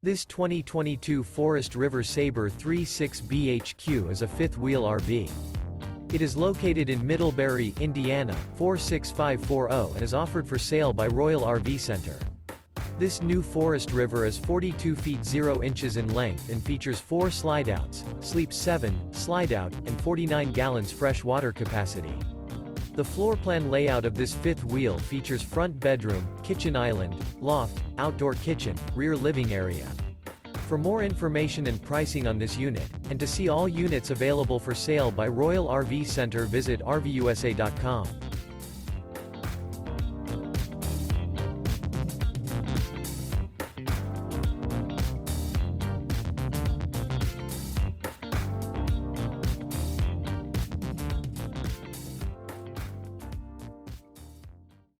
This 2022 Forest River Sabre 3.6 bhq is a fifth-wheel RV. It is located in Middlebury, Indiana, 46540 and is offered for sale by Royal RV Center. This new Forest River is 42 feet 0 inches in length and features 4 slideouts, sleeps 7, slideout, and 49 gallons fresh water capacity. The floor plan layout of this fifth wheel features front bedroom, kitchen island, loft, outdoor kitchen, rear living area. For more information and pricing on this unit, and to see all units available for sale by Royal RV Center, visit RVUSA.com.